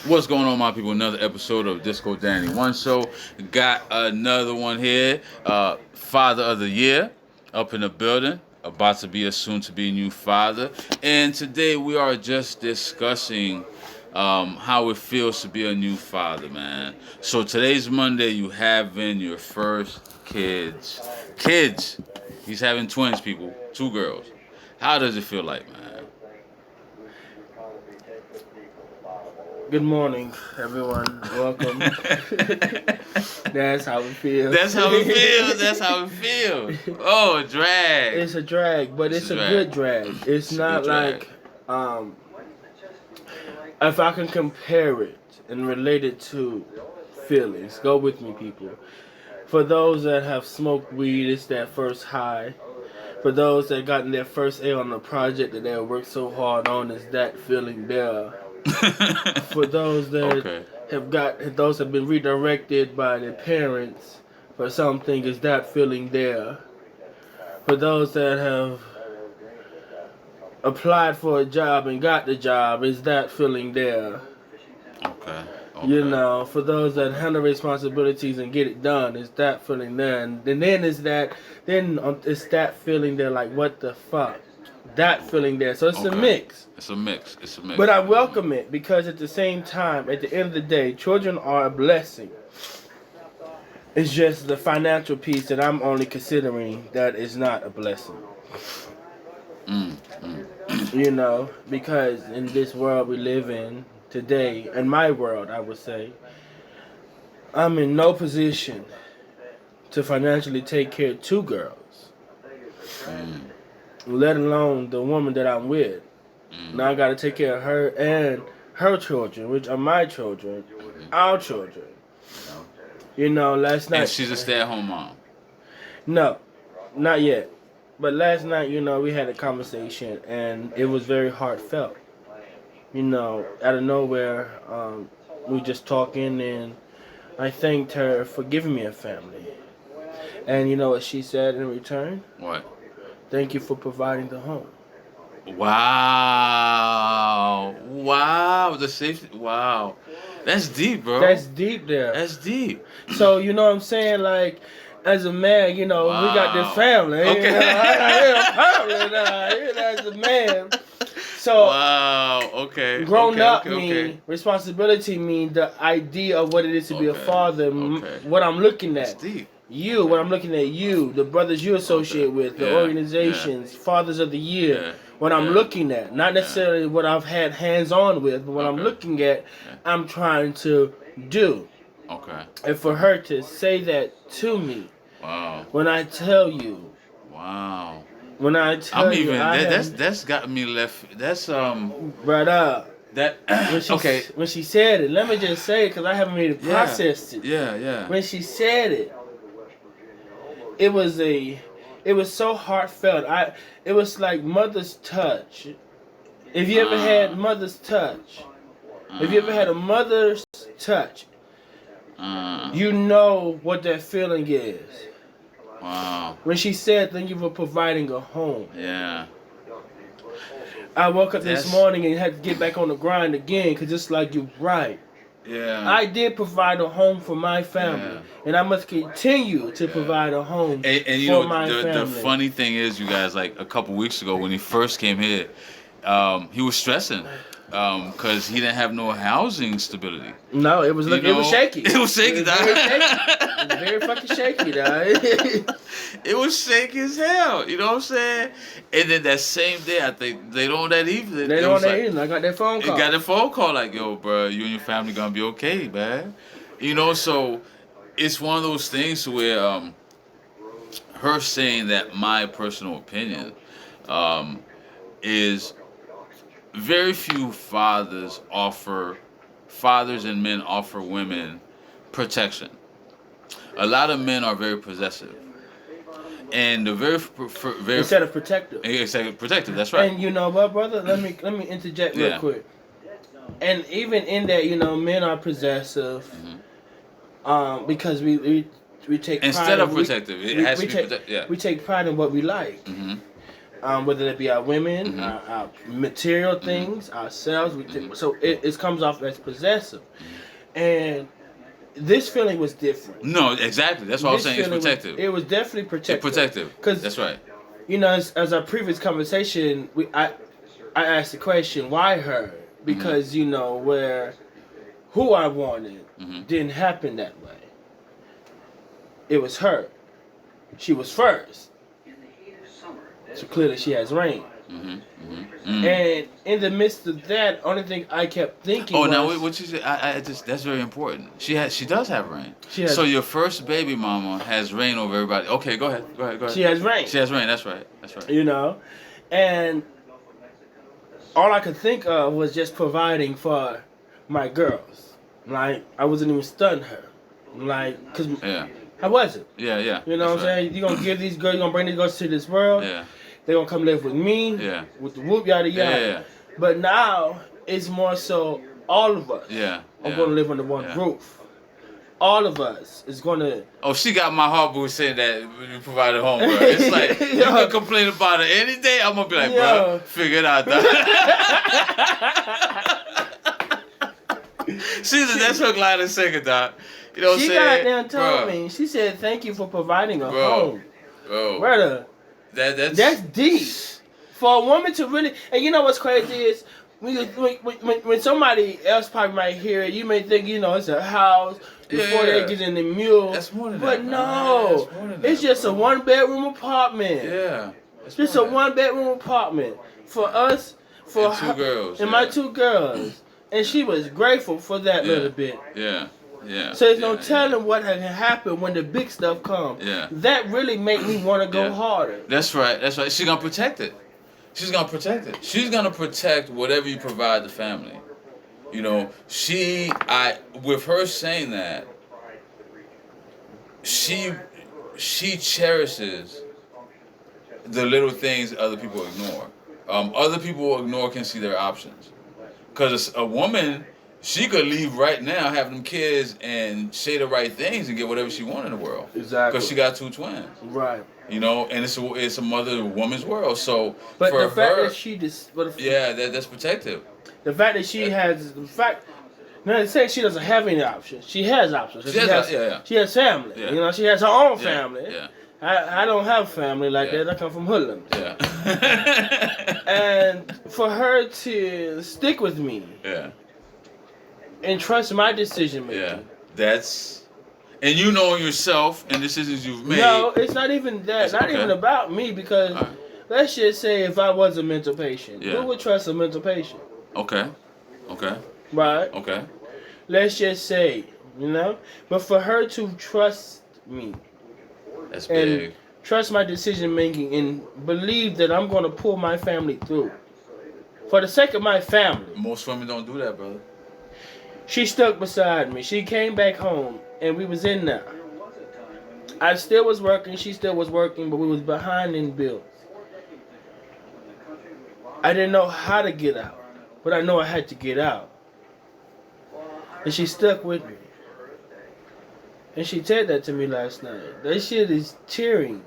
What's going on, my people? Another episode of Disco Danny One Show. Got another one here. Father of the Year up in the building. About to be a soon to be new father. And today we are just discussing how it feels to be a new father, man. So today's Monday. You having your first kids. Kids. He's having twins, people. Two girls. How does it feel like, man? Good morning, everyone. Welcome. That's how it feels. That's how it feels. That's how it feels. Oh, a drag. It's a drag, but it's a good drag. It's not like, if I can compare it and relate it to feelings, go with me, people. For those that have smoked weed, it's that first high. For those that gotten their first A on the project that they worked so hard on, is that feeling there. For those that have been redirected by their parents for something, is that feeling there. For those that have applied for a job and got the job, is that feeling there. Okay. You know, for those that handle responsibilities and get it done, is that feeling there. And then it's that feeling there, like, what the fuck? That feeling there. So it's a mix. It's a mix. But I welcome it, because at the same time, at the end of the day, children are a blessing. It's just the financial piece that I'm only considering that is not a blessing. You know, because in this world we live in today, in my world, I would say, I'm in no position to financially take care of two girls. Let alone the woman that I'm with. Now I gotta take care of her and her children, which are my children, our children. You know, last night. And she's a stay-at-home mom. No, not yet. But last night, you know, we had a conversation and it was very heartfelt. You know, out of nowhere, we were just talking, and I thanked her for giving me a family. And you know what she said in return? What? Thank you for providing the home. Wow. The safety. Wow. That's deep, bro. That's deep there. That's deep. So, you know what I'm saying? Like, as a man, you know, we got this family. Okay. You know, I got a family now, you know, as a man. So, wow. Okay. Grown up mean, responsibility mean the idea of what it is to be a father. What I'm looking at. That's deep. You, when I'm looking at you, the brothers you associate with, the organizations, Fathers of the Year, what I'm looking at, not necessarily what I've had hands-on with, but what I'm looking at, I'm trying to do. Okay. And for her to say that to me, when I tell you, when I tell you, that's got me left. That's brother. That when she said it, let me just say it, because I haven't really processed it. Yeah. When she said it, it was so heartfelt. It was like mother's touch. If you ever had mother's touch, if you ever had a mother's touch, you know what that feeling is. Wow. When she said, thank you for providing a home. Yeah. I woke up this morning and had to get back on the grind again, because it's like, you're right. Yeah. I did provide a home for my family, and I must continue to provide a home and you for know, my family. The funny thing is, you guys, like a couple weeks ago when he first came here, he was stressing because he didn't have no housing stability. No, it was shaky. It was shaky, dog. It was very fucking shaky, dog. It was shaky as hell. You know what I'm saying? And then that same day, I think later on that evening, I got that phone call. Got that phone call like, yo, bro, you and your family gonna be okay, man. You know, so it's one of those things where her saying that, my personal opinion, is very few fathers and men offer women protection. A lot of men are very possessive. And the very instead of protective. Instead of protective, that's right. And you know what, brother? Let me interject real quick. And even in that, you know, men are possessive, because we take pride instead of protective. It has to be protective. Yeah. We take pride in what we like. whether it be our women, Mm-hmm. our material things, ourselves. So it comes off as possessive, and this feeling was different. No, exactly. That's what I was saying. It's protective. It was definitely It's protective. protective. Because That's right. You know, as our previous conversation, I asked the question, why her? Because you know who I wanted didn't happen that way. It was her. She was first. So clearly she has range. And in the midst of that, only thing I kept thinking was... now what you said, I just, that's very important. She does have rain. Has, so your first baby mama has reign over everybody. Okay, go ahead. She has rain. She has rain, that's right. You know? And all I could think of was just providing for my girls. Like, I wasn't even studying her. Like, because I wasn't. Yeah. You know what I'm saying? You're going to give these girls, you're going to bring these girls to this world. Yeah. They're going to come live with me. Yeah. With the whoop, yada, yada. Yeah. But now, it's more so all of us are going to live under one roof. All of us is going to... Oh, she got my heart boo saying that you provided home, bro. It's like, you can complain about it any day. I'm going to be like, bro, figure it out, dog. That's her line of second, dog. You know what I'm saying? She got down told me. She said, thank you for providing a home. Bro. Brother. That's deep. For a woman to really... And you know what's crazy is... When somebody else probably might hear it, you may think, it's a house before they get in the mule. That's more than but that. No. It's just a one-bedroom apartment. Yeah. It's just a one-bedroom apartment. For us, for and two girls. And my two girls. And she was grateful for that little bit. Yeah. So there's no telling what can happen when the big stuff comes. Yeah. That really made me want to go harder. That's right. She's going to protect it. She's going to protect it. She's going to protect whatever you provide the family. You know, with her saying that, she cherishes the little things other people ignore. Other people can see their options. Because a woman, she could leave right now, have them kids, and say the right things and get whatever she wants in the world. Exactly. Because she got two twins. Right. You know, and it's a woman's world. So but for the fact her, that she that's protective. The fact that she has not saying she doesn't have any options. She has options. She has family. Yeah. You know, she has her own family. Yeah. I don't have family like that. I come from hoodlums. Yeah. And for her to stick with me. Yeah. And trust my decision making. Yeah. And you know yourself and decisions you've made. No, it's not even that. Not even about me, because let's just say if I was a mental patient, who would trust a mental patient? Okay. Right? Okay. Let's just say, But for her to trust me. That's big. And trust my decision making and believe that I'm going to pull my family through. For the sake of my family. Most women don't do that, brother. She stuck beside me. She came back home and we was in there. I still was working, she still was working, but we was behind in bills. I didn't know how to get out, but I know I had to get out. And she stuck with me. And she said that to me last night. That shit is tearing.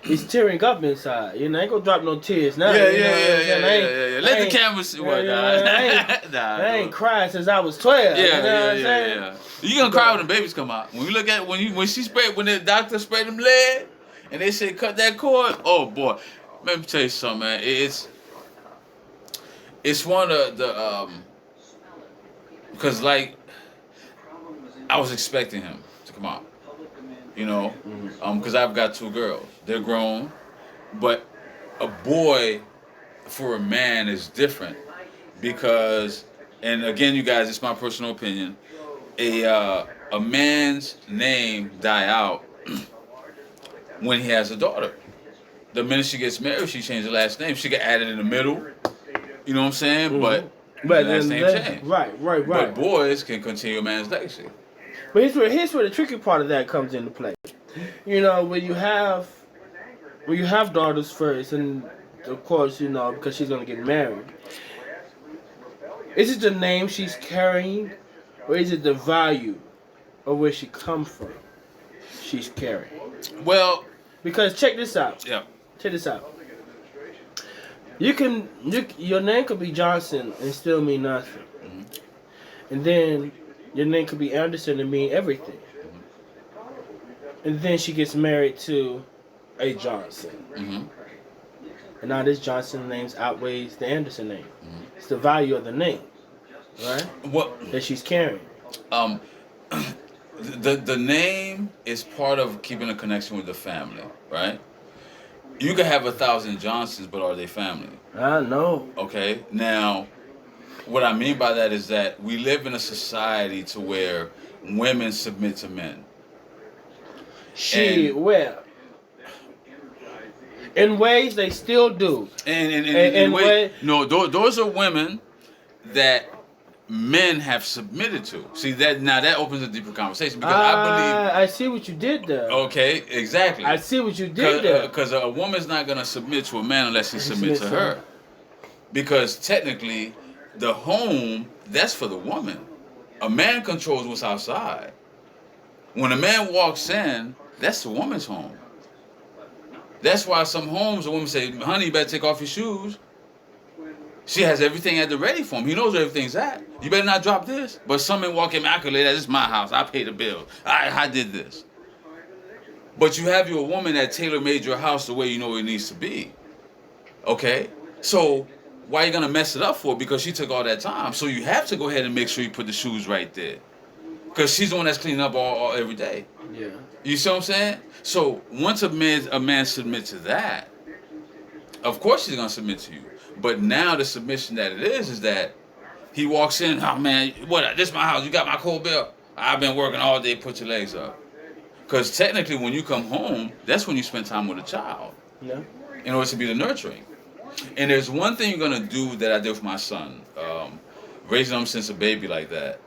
It's tearing up inside. I ain't gonna drop no tears now. Yeah. Let the camera see what, I ain't cried since I was 12. Yeah. You gonna cry when the babies come out. When you look at when the doctor sprayed them lead and they say cut that cord. Oh boy, let me tell you something, man. It's one of the because like I was expecting him to come out. Because I've got two girls. They're grown, but a boy for a man is different because, and again, you guys, it's my personal opinion. A man's name die out when he has a daughter. The minute she gets married, she changes her last name. She get added in the middle. You know what I'm saying? Mm-hmm. But the last name change. Right. But boys can continue a man's legacy. But here's where the tricky part of that comes into play. When you have daughters first, and of course, because she's gonna get married. Is it the name she's carrying, or is it the value of where she comes from? She's carrying. Well, because check this out. Yeah. check this out. Your name could be Johnson and still mean nothing. Mm-hmm. And then your name could be Anderson and mean everything. Mm-hmm. And then she gets married to a Johnson. Mm-hmm. And now this Johnson name outweighs the Anderson name. Mm-hmm. It's the value of the name, right? What That she's carrying. The name is part of keeping a connection with the family, right? You can have 1,000 Johnsons, but are they family? I know. Okay. Now, what I mean by that is that we live in a society to where women submit to men. Well, in ways they still do. In no, those are women that men have submitted to. See that now that opens a deeper conversation because I believe. I see what you did there. Okay, exactly. I see what you did there. Because a woman's not gonna submit to a man unless he submits to her. Because technically, the home that's for the woman. A man controls what's outside. When a man walks in, that's the woman's home. That's why some homes, a woman say, honey, you better take off your shoes. She has everything at the ready for him. He knows where everything's at. You better not drop this. But some men walk immaculate, this is my house. I pay the bill. I did this. But you have your woman that tailor-made your house the way you know it needs to be. Okay? So why are you going to mess it up for? Because she took all that time. So you have to go ahead and make sure you put the shoes right there. Because she's the one that's cleaning up all every day. Yeah. You see what I'm saying? So once a man submits to that, of course she's gonna submit to you. But now the submission that it is that he walks in, oh man, what? This is my house. You got my cold bill. I've been working all day. Put your legs up. Because technically, when you come home, that's when you spend time with a child. Yeah. In order to be the nurturing. And there's one thing you're gonna do that I did with my son, raising him since a baby like that.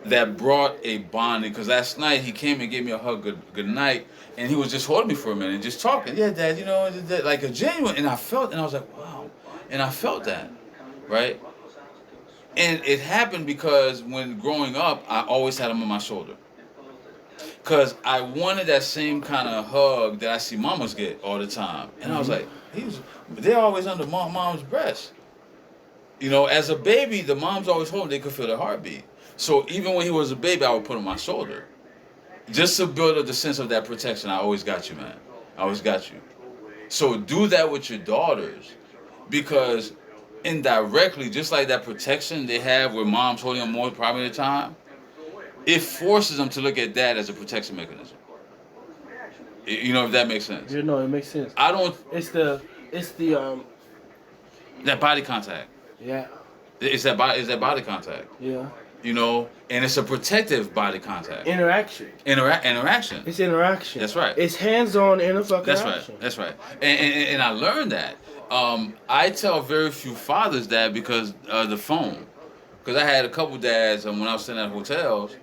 That brought a bonding, because last night he came and gave me a hug, good night, and he was just holding me for a minute, just talking. Yeah, Dad, you know, like a genuine, and I was like, wow, and I felt that, right? And it happened because when growing up, I always had him on my shoulder, because I wanted that same kind of hug that I see mamas get all the time, and I was like, they're always under mom's breast. You know, as a baby, the mom's always holding, they could feel their heartbeat. So even when he was a baby, I would put him on my shoulder. Just to build up the sense of that protection. I always got you, man. I always got you. So do that with your daughters. Because indirectly, just like that protection they have where mom's holding them more probably of the time, it forces them to look at that as a protection mechanism. You know, if that makes sense. You know, it makes sense. It's the that body contact. Yeah. It's that body contact. Yeah. You know, and it's a protective body contact. Interaction. Interaction. It's interaction. That's right. It's hands-on interaction. That's right. And I learned that. I tell very few fathers that because the phone. Because I had a couple dads when I was staying at hotels,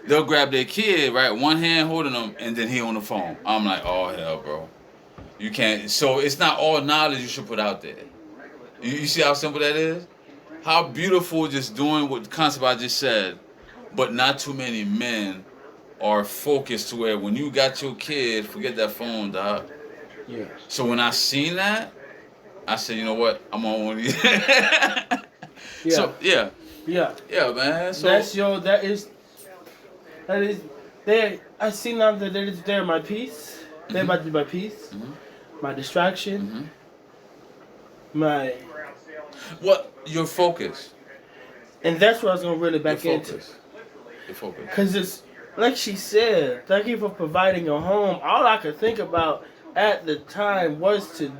they'll grab their kid, right, one hand holding them, and then he on the phone. I'm like, oh hell, bro, you can't. So it's not all knowledge you should put out there. You see how simple that is? How beautiful just doing what the concept I just said, but not too many men are focused to where when you got your kid, forget that phone, dog. Yeah. So when I seen that, I said, you know what? I'm on one of these. Yeah. So yeah. Yeah. Yeah, man. So that is there. I see now that they're my peace. They're about to be my peace, my distraction, my. What? Your focus. And that's what I was going to really back into. Your focus. Because it's, like she said, thank you for providing a home. All I could think about at the time was to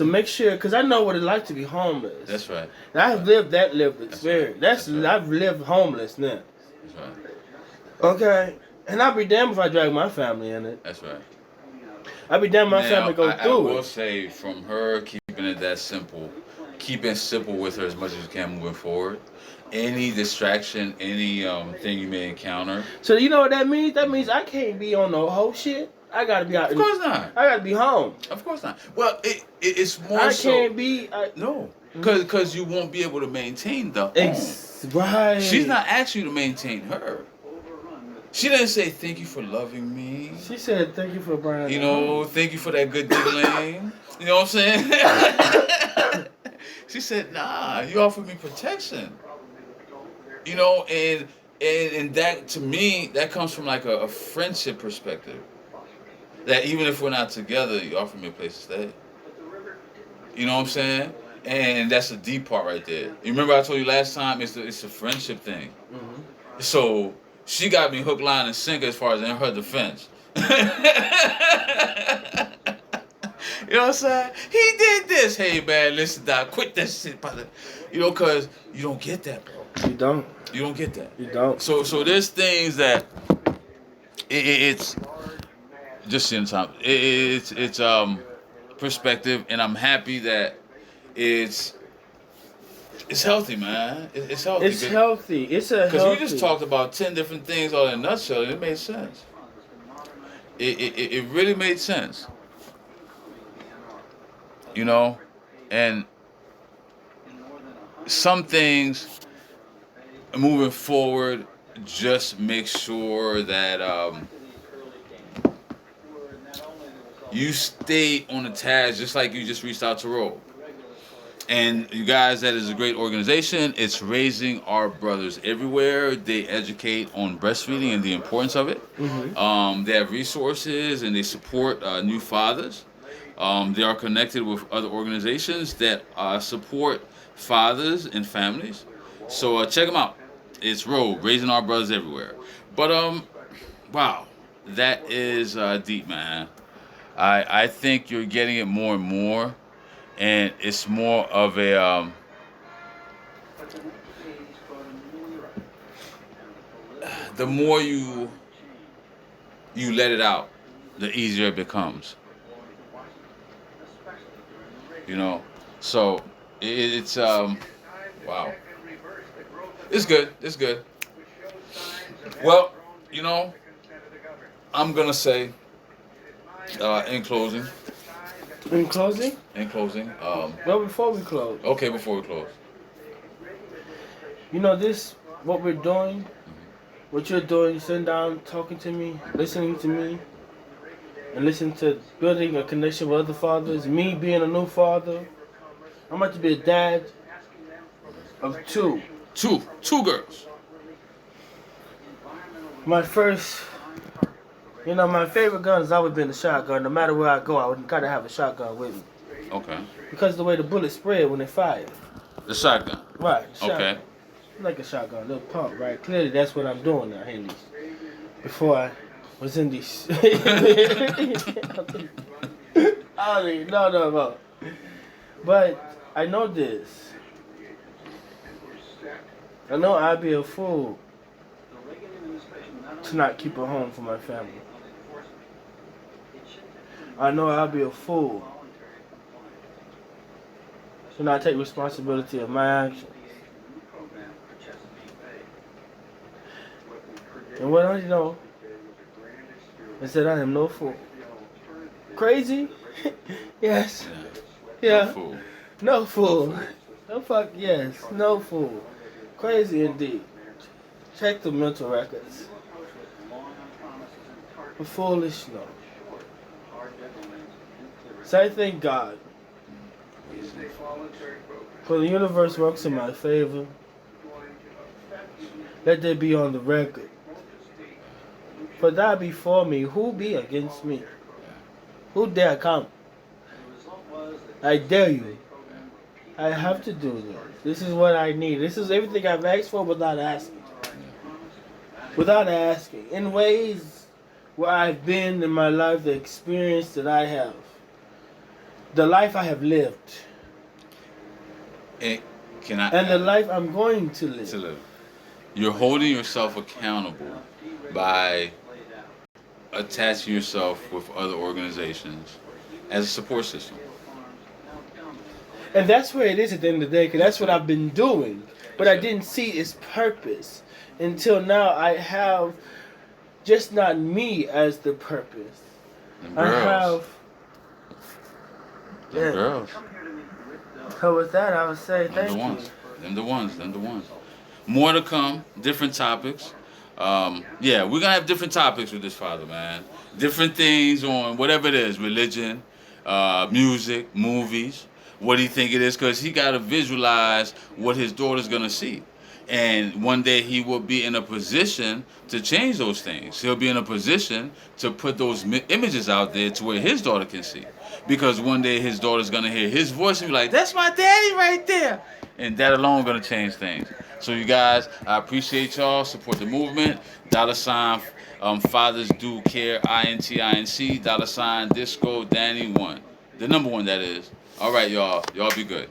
make sure, because I know what it's like to be homeless. That's right. And I've lived that lived experience. That's right. I've lived homeless now. That's right. Okay? And I'll be damned if I drag my family in it. That's right. I'll be damned my family go through it. I will say, from her keeping it that simple, keep it simple with her as much as you can moving forward. Any distraction, any thing you may encounter. So you know what that means? That means I can't be on no whole shit. I gotta be out. Of course not. I gotta be home. Of course not. Well, it's more so. I can't be. No, because you won't be able to maintain the home. Right. She's not asking you to maintain her. She didn't say thank you for loving me. She said thank you for bringing. You know, thank you for that good diddling. You know what I'm saying? She said, nah, you offered me protection. You know, and that, to me, that comes from like a friendship perspective. That even if we're not together, you offer me a place to stay. You know what I'm saying? And that's the deep part right there. You remember I told you last time, it's a friendship thing. Mm-hmm. So she got me hook, line, and sinker as far as in her defense. You know what I'm saying? He did this. Hey man, listen, Doc, quit that shit, brother. You know, cause you don't get that, bro. You don't. You don't get that. You don't. So there's things that it's just in time. It's perspective, and I'm happy that it's healthy, man. It's healthy. It's healthy. It's a healthy. Because we just talked about 10 different things all in a nutshell, and it made sense. It really made sense. You know, and some things moving forward, just make sure that you stay on the task, just like you just reached out to Roll. And you guys, that is a great organization. It's Raising Our Brothers Everywhere. They educate on breastfeeding and the importance of it. Mm-hmm. They have resources and they support new fathers. They are connected with other organizations that support fathers and families. So check them out. It's Raising Our Brothers Everywhere. But wow, that is deep, man. I think you're getting it more and more. And it's more of a the more you let it out, the easier it becomes. You know, so it's wow, it's good. It's good. Well, you know, I'm gonna say in closing. In closing? In closing. Well, before we close. Okay, before we close. You know this, what we're doing, what you're doing, sitting down, talking to me, listening to me, and listening to building a connection with other fathers, me being a new father. I'm about to be a dad of two. Two girls. My first, you know, my favorite gun has always been the shotgun. No matter where I go, I would gotta have a shotgun with me. Okay. Because of the way the bullets spread when they fire. The shotgun. Right. Shotgun. Okay. Like a shotgun, a little pump, right? Clearly, that's what I'm doing now, Henry. Before I was in these. No. But I know this. I know I'd be a fool to not keep a home for my family. I know I'll be a fool to not take responsibility of my actions. And what I know is that I am no fool. Crazy? Yes. Yeah. No fool. No fool. No fuck yes. No fool. Crazy indeed. Check the mental records. But foolish, no. So I thank God. For the universe works in my favor. Let that be on the record. For thou before me, who be against me? Who dare come? I dare you. I have to do this. This is what I need. This is everything I've asked for without asking. Without asking. In ways where I've been in my life, the experience that I have. The life I have lived. And the life I'm going to live. You're holding yourself accountable by attaching yourself with other organizations as a support system. And that's where it is at the end of the day, because that's what I've been doing. But I didn't see its purpose until now. I have just not me as the purpose. I have... Them girls. So with that, I would say thank you. Them the ones. More to come, different topics. Yeah, we're gonna have different topics with this father, man. Different things on whatever it is, religion, music, movies. What do you think it is? Because he gotta visualize what his daughter's gonna see. And one day he will be in a position to change those things. He'll be in a position to put those images out there to where his daughter can see. Because one day his daughter's gonna hear his voice and be like, "That's my daddy right there," and that alone gonna change things. So you guys, I appreciate y'all. Support the movement. $ Fathers Do Care INTINC $ Disco Danny 1, the number one that is. All right, y'all. Y'all be good.